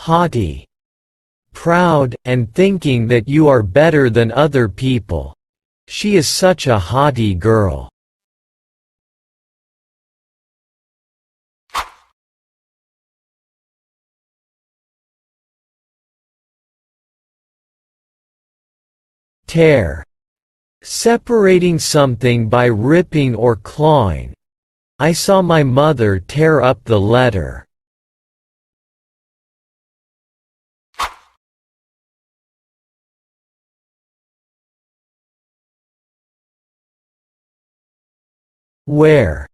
haughty, proud, and thinking that you are better than other people. She is such a haughty girl. Tear. Separating something by ripping or clawing. I saw my mother tear up the letter. Wear.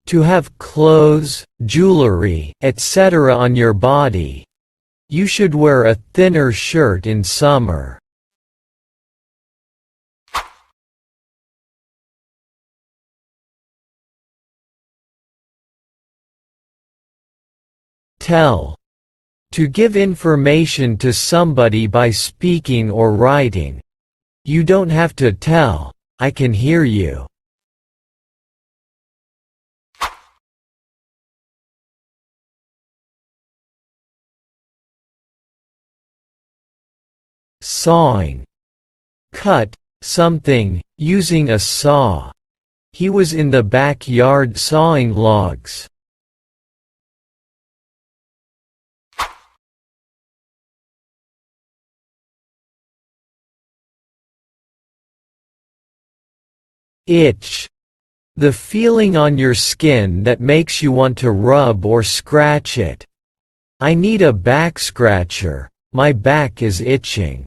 To have clothes, jewelry, etc. on your body. You should wear a thinner shirt in summer. Tell. To give information to somebody by speaking or writing. You don't have to tell, I can hear you. Sawing. Cut something using a saw. He was in the backyard sawing logs. Itch. The feeling on your skin that makes you want to rub or scratch it. I need a back scratcher, my back is itching.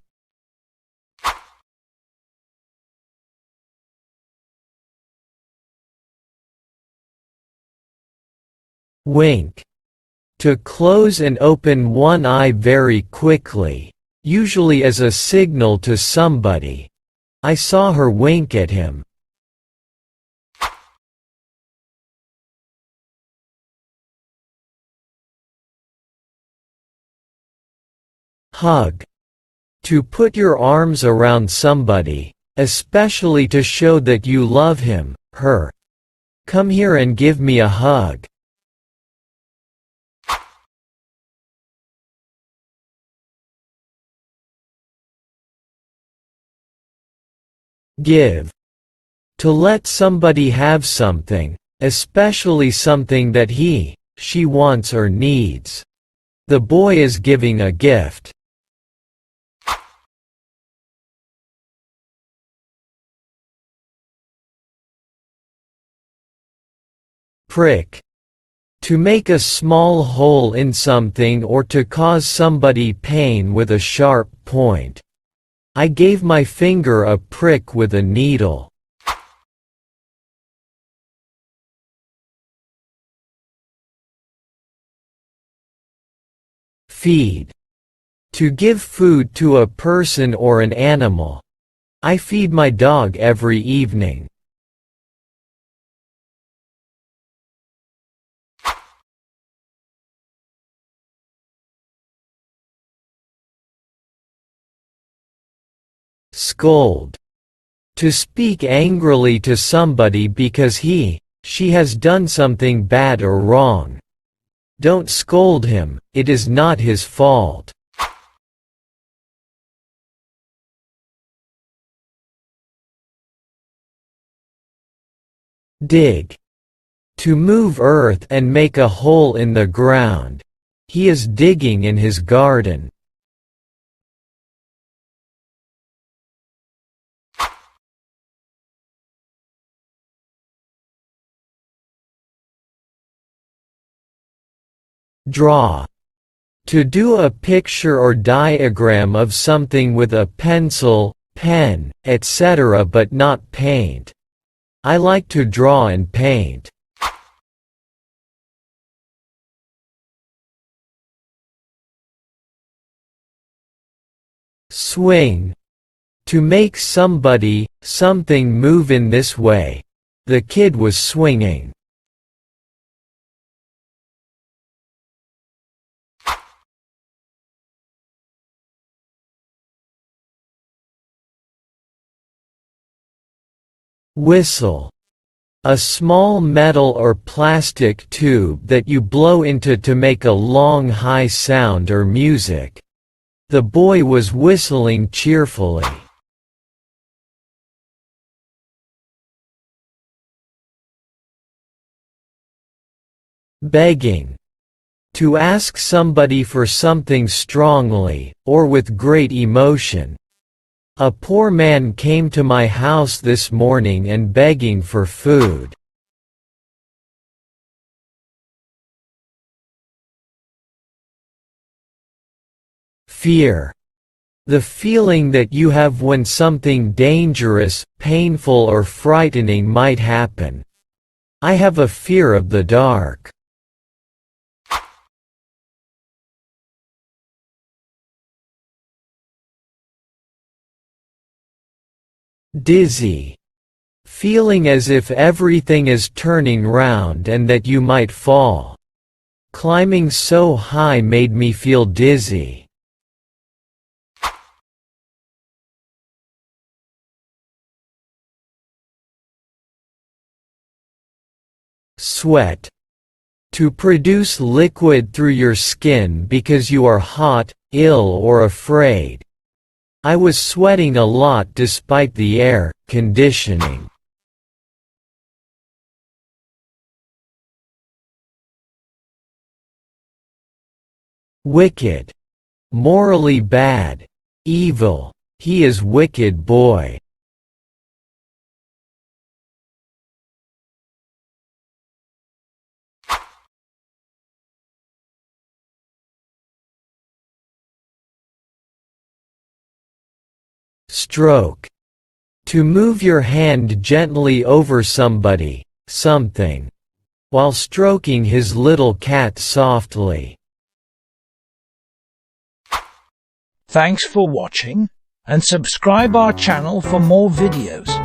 Wink. To close and open one eye very quickly, usually as a signal to somebody. I saw her wink at him. Hug. To put your arms around somebody, especially to show that you love him, her. Come here and give me a hug. Give. To let somebody have something, especially something that she wants or needs. The boy is giving a gift. Prick. To make a small hole in something or to cause somebody pain with a sharp point. I gave my finger a prick with a needle. Feed. To give food to a person or an animal. I feed my dog every evening. Scold. To speak angrily to somebody because she has done something bad or wrong. Don't scold him, it is not his fault. Dig. To move earth and make a hole in the ground. He is digging in his garden. Draw. To do a picture or diagram of something with a pencil, pen, etc. but not paint. I like to draw and paint. Swing. To make somebody, something move in this way. The kid was swinging. Whistle. A small metal or plastic tube that you blow into to make a long high sound or music. The boy was whistling cheerfully. Begging. To ask somebody for something strongly, or with great emotion. A poor man came to my house this morning and begging for food. Fear. The feeling that you have when something dangerous, painful or frightening might happen. I have a fear of the dark. Dizzy. Feeling as if everything is turning round and that you might fall. Climbing so high made me feel dizzy. Sweat. To produce liquid through your skin because you are hot, ill or afraid. I was sweating a lot despite the air conditioning. Wicked. Morally bad. Evil. He is wicked boy. Stroke. To move your hand gently over somebody, something, while stroking his little cat softly. Thanks for watching, and subscribe our channel for more videos.